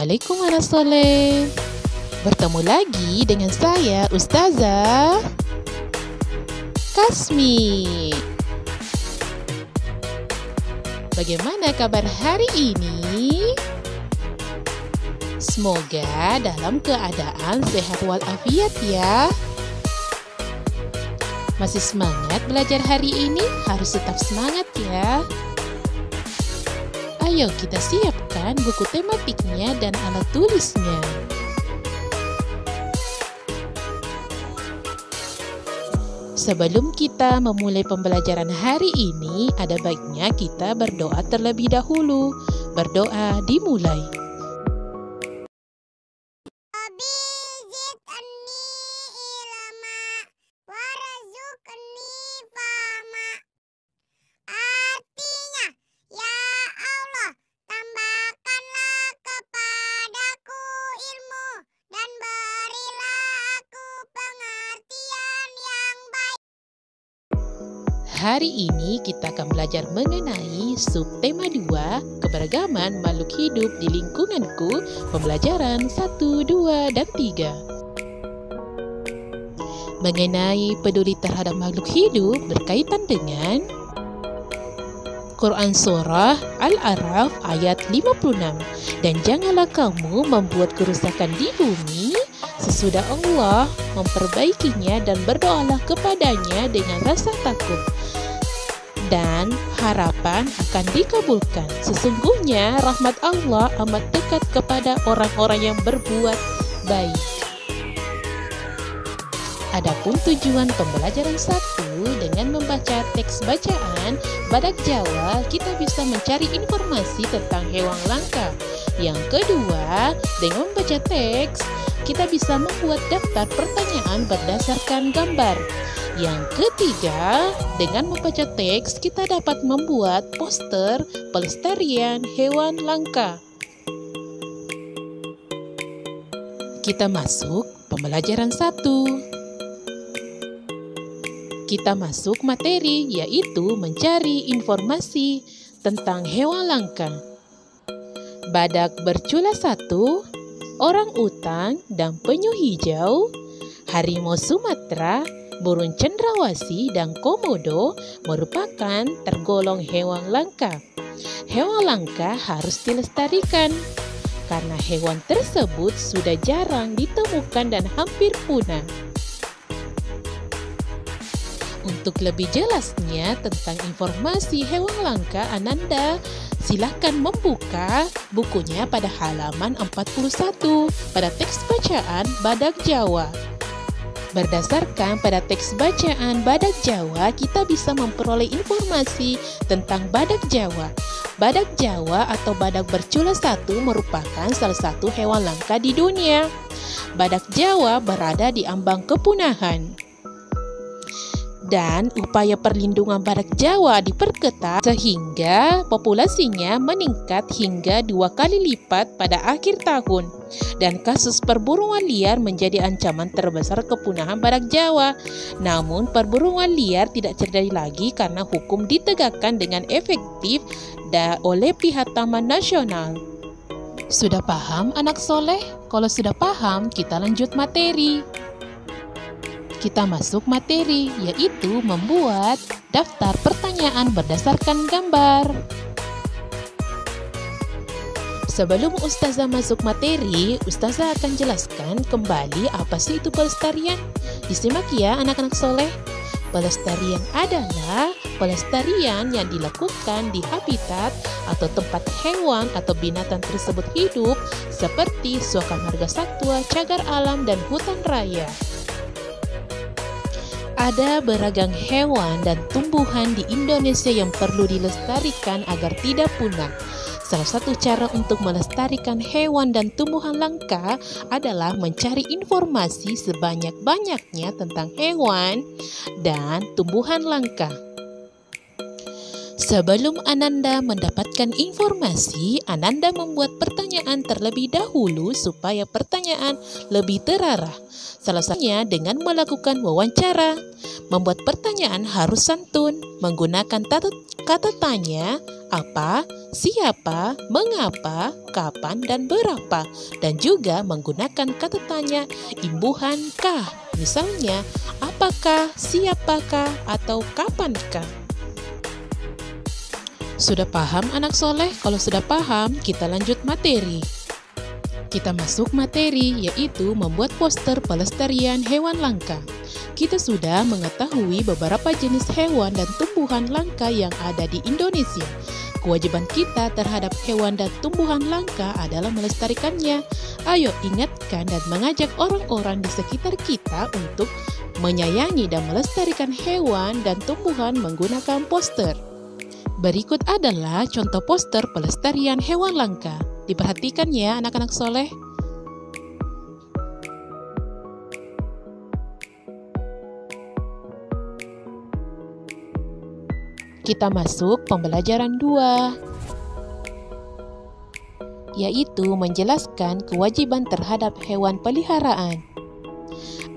Assalamualaikum anak soleh. Bertemu lagi dengan saya Ustazah Kasmi. Bagaimana kabar hari ini? Semoga dalam keadaan sehat walafiat ya. Masih semangat belajar hari ini? Harus tetap semangat ya. Ayo kita siapkan buku tematiknya dan alat tulisnya. Sebelum kita memulai pembelajaran hari ini, ada baiknya kita berdoa terlebih dahulu. Berdoa dimulai. Hari ini kita akan belajar mengenai subtema 2, keberagaman makhluk hidup di lingkunganku, pembelajaran 1, 2, dan 3. Mengenai peduli terhadap makhluk hidup berkaitan dengan Quran Surah Al-A'raf ayat 56. Dan janganlah kamu membuat kerusakan di bumi sesudah Allah memperbaikinya, dan berdoalah kepadanya dengan rasa takut dan harapan akan dikabulkan. Sesungguhnya rahmat Allah amat dekat kepada orang-orang yang berbuat baik. Adapun tujuan pembelajaran 1, dengan membaca teks bacaan Badak Jawa, kita bisa mencari informasi tentang hewan langka. Yang kedua, dengan membaca teks, kita bisa membuat daftar pertanyaan berdasarkan gambar. Yang ketiga, dengan membaca teks, kita dapat membuat poster pelestarian hewan langka. Kita masuk pembelajaran 1. Kita masuk materi, yaitu mencari informasi tentang hewan langka. Badak bercula 1, orang utan dan penyu hijau, harimau Sumatera, burung cendrawasih, dan komodo merupakan tergolong hewan langka. Hewan langka harus dilestarikan karena hewan tersebut sudah jarang ditemukan dan hampir punah. Untuk lebih jelasnya tentang informasi hewan langka, Ananda silakan membuka bukunya pada halaman 41 pada teks bacaan Badak Jawa. Berdasarkan pada teks bacaan Badak Jawa, kita bisa memperoleh informasi tentang Badak Jawa. Badak Jawa atau badak bercula 1 merupakan salah satu hewan langka di dunia. Badak Jawa berada di ambang kepunahan. Dan upaya perlindungan badak Jawa diperketat sehingga populasinya meningkat hingga 2 kali lipat pada akhir tahun. Dan kasus perburuan liar menjadi ancaman terbesar kepunahan badak Jawa. Namun perburuan liar tidak terjadi lagi karena hukum ditegakkan dengan efektif oleh pihak Taman Nasional. Sudah paham anak soleh? Kalau sudah paham, kita lanjut materi. Kita masuk materi, yaitu membuat daftar pertanyaan berdasarkan gambar. Sebelum Ustazah masuk materi, Ustazah akan jelaskan kembali apa sih itu pelestarian. Disimak ya anak-anak soleh. Pelestarian adalah pelestarian yang dilakukan di habitat atau tempat hewan atau binatang tersebut hidup, seperti suaka marga satwa, cagar alam, dan hutan raya. Ada beragam hewan dan tumbuhan di Indonesia yang perlu dilestarikan agar tidak punah. Salah satu cara untuk melestarikan hewan dan tumbuhan langka adalah mencari informasi sebanyak-banyaknya tentang hewan dan tumbuhan langka. Sebelum Ananda mendapatkan informasi, Ananda membuat pertanyaan terlebih dahulu supaya pertanyaan lebih terarah. Salah satunya dengan melakukan wawancara. Membuat pertanyaan harus santun, menggunakan kata tanya, apa, siapa, mengapa, kapan, dan berapa. Dan juga menggunakan kata tanya imbuhan kah. Misalnya, apakah, siapakah, atau kapankah. Sudah paham anak soleh? Kalau sudah paham, kita lanjut materi. Kita masuk materi, yaitu membuat poster pelestarian hewan langka. Kita sudah mengetahui beberapa jenis hewan dan tumbuhan langka yang ada di Indonesia. Kewajiban kita terhadap hewan dan tumbuhan langka adalah melestarikannya. Ayo ingatkan dan mengajak orang-orang di sekitar kita untuk menyayangi dan melestarikan hewan dan tumbuhan menggunakan poster. Berikut adalah contoh poster pelestarian hewan langka. Diperhatikan ya anak-anak soleh. Kita masuk pembelajaran 2, yaitu menjelaskan kewajiban terhadap hewan peliharaan.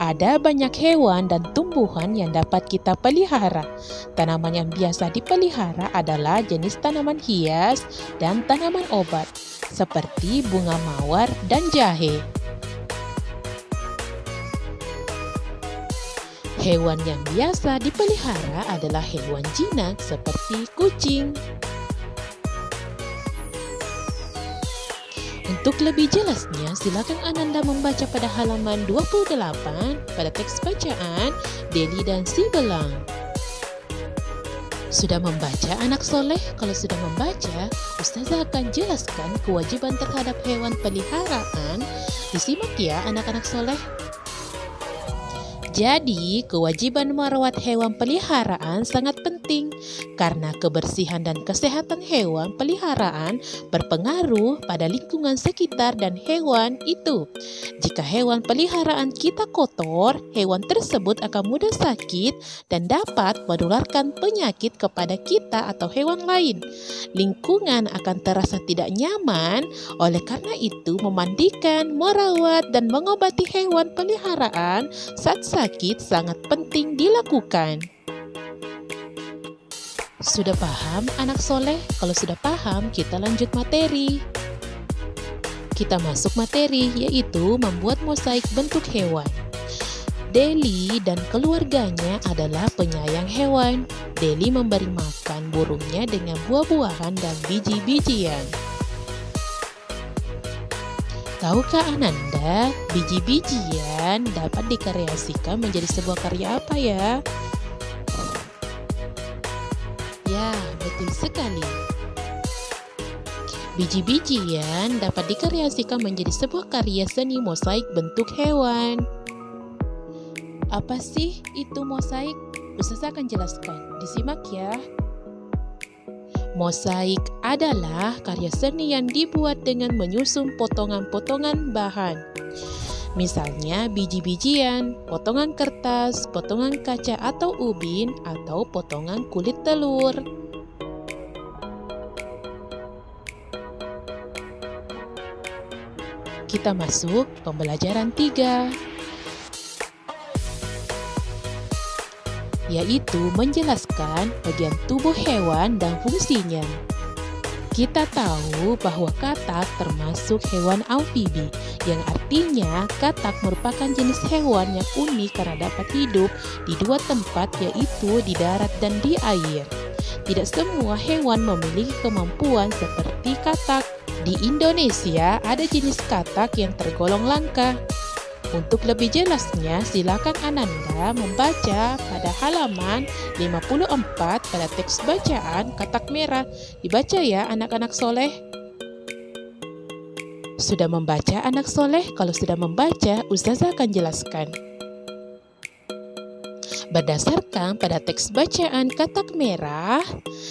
Ada banyak hewan dan tumbuhan yang dapat kita pelihara. Tanaman yang biasa dipelihara adalah jenis tanaman hias dan tanaman obat, seperti bunga mawar dan jahe. Hewan yang biasa dipelihara adalah hewan jinak seperti kucing. Untuk lebih jelasnya, silakan Ananda membaca pada halaman 28 pada teks bacaan Deli dan Si Belang. Sudah membaca anak soleh? Kalau sudah membaca, Ustazah akan jelaskan kewajiban terhadap hewan peliharaan. Disimak ya anak-anak soleh. Jadi, kewajiban merawat hewan peliharaan sangat penting karena kebersihan dan kesehatan hewan peliharaan berpengaruh pada lingkungan sekitar dan hewan itu. Jika hewan peliharaan kita kotor, hewan tersebut akan mudah sakit dan dapat menularkan penyakit kepada kita atau hewan lain. Lingkungan akan terasa tidak nyaman, oleh karena itu memandikan, merawat, dan mengobati hewan peliharaan saat sakit sangat penting dilakukan. Sudah paham anak soleh? Kalau sudah paham, kita lanjut materi. Kita masuk materi, yaitu membuat mosaik bentuk hewan. Deli dan keluarganya adalah penyayang hewan. Deli memberi makan burungnya dengan buah-buahan dan biji-bijian. Tahukah Ananda, biji-bijian dapat dikreasikan menjadi sebuah karya apa ya? Ya, betul sekali. Biji-bijian dapat dikreasikan menjadi sebuah karya seni mosaik bentuk hewan. Apa sih itu mosaik? Ustazah akan jelaskan. Disimak ya. Mosaik adalah karya seni yang dibuat dengan menyusun potongan-potongan bahan. Misalnya biji-bijian, potongan kertas, potongan kaca atau ubin, atau potongan kulit telur. Kita masuk pembelajaran 3, yaitu menjelaskan bagian tubuh hewan dan fungsinya. Kita tahu bahwa katak termasuk hewan amfibi, yang artinya katak merupakan jenis hewan yang unik karena dapat hidup di dua tempat, yaitu di darat dan di air. Tidak semua hewan memiliki kemampuan seperti katak. Di Indonesia ada jenis katak yang tergolong langka. Untuk lebih jelasnya, silakan Ananda membaca pada halaman 54 pada teks bacaan katak merah. Dibaca ya anak-anak soleh. Sudah membaca anak soleh? Kalau sudah membaca, Ustazah akan jelaskan. Berdasarkan pada teks bacaan katak merah,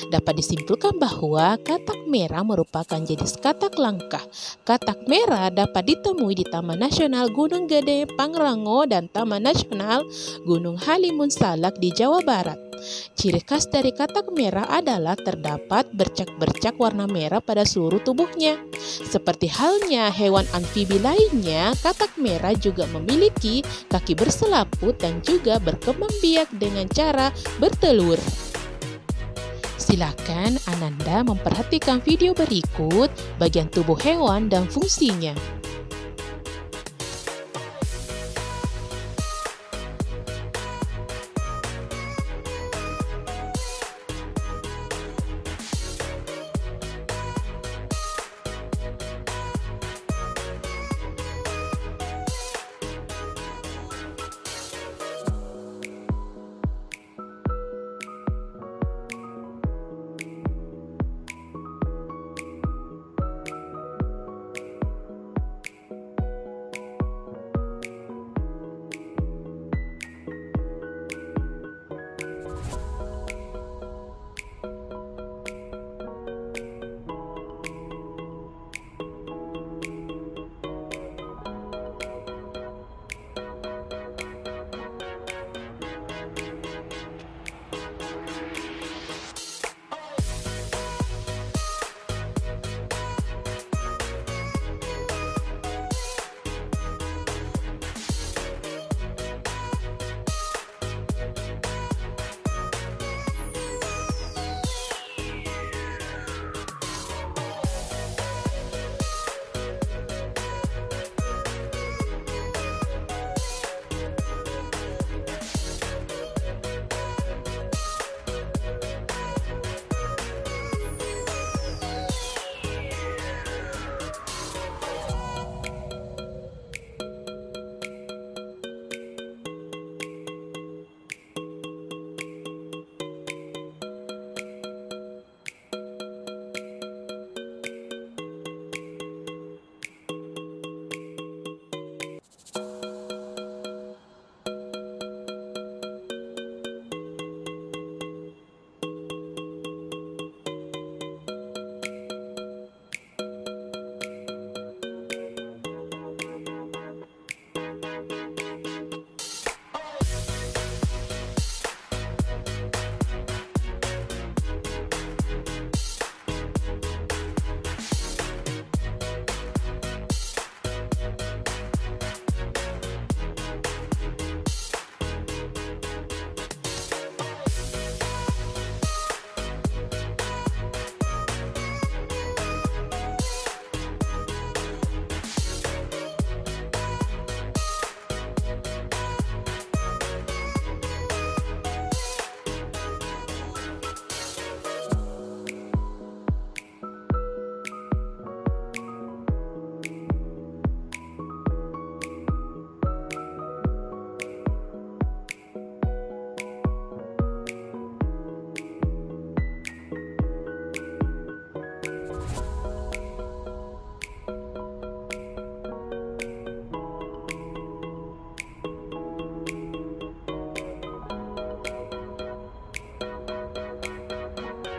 dapat disimpulkan bahwa katak merah merupakan jenis katak langka. Katak merah dapat ditemui di Taman Nasional Gunung Gede, Pangrango, dan Taman Nasional Gunung Halimun Salak di Jawa Barat. Ciri khas dari katak merah adalah terdapat bercak-bercak warna merah pada seluruh tubuhnya. Seperti halnya hewan amfibi lainnya, katak merah juga memiliki kaki berselaput dan juga berkembang biak dengan cara bertelur. Silakan Ananda memperhatikan video berikut bagian tubuh hewan dan fungsinya.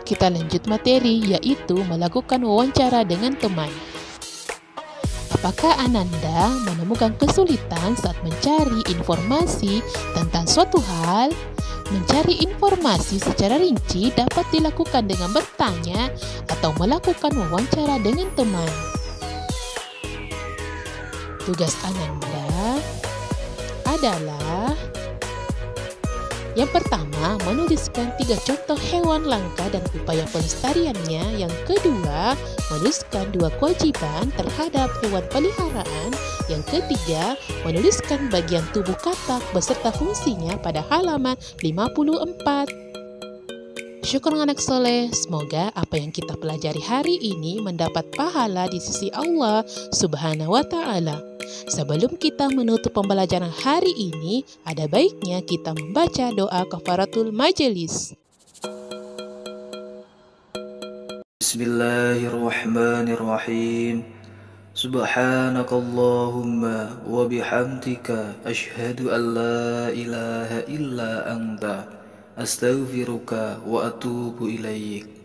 Kita lanjut materi, yaitu melakukan wawancara dengan teman. Apakah Ananda menemukan kesulitan saat mencari informasi tentang suatu hal? Mencari informasi secara rinci dapat dilakukan dengan bertanya atau melakukan wawancara dengan teman. Tugas Ananda adalah yang pertama, menuliskan 3 contoh hewan langka dan upaya pelestariannya. Yang kedua, menuliskan 2 kewajiban terhadap hewan peliharaan. Yang ketiga, menuliskan bagian tubuh katak beserta fungsinya pada halaman 54. Syukur anak soleh, semoga apa yang kita pelajari hari ini mendapat pahala di sisi Allah Subhanahu wa Ta'ala. Sebelum kita menutup pembelajaran hari ini, ada baiknya kita membaca doa kafaratul majelis. Bismillahirrahmanirrahim. Subhanakallahumma wa bihamdika asyhadu an la ilaha illa anta astaghfiruka wa atubu ilaik.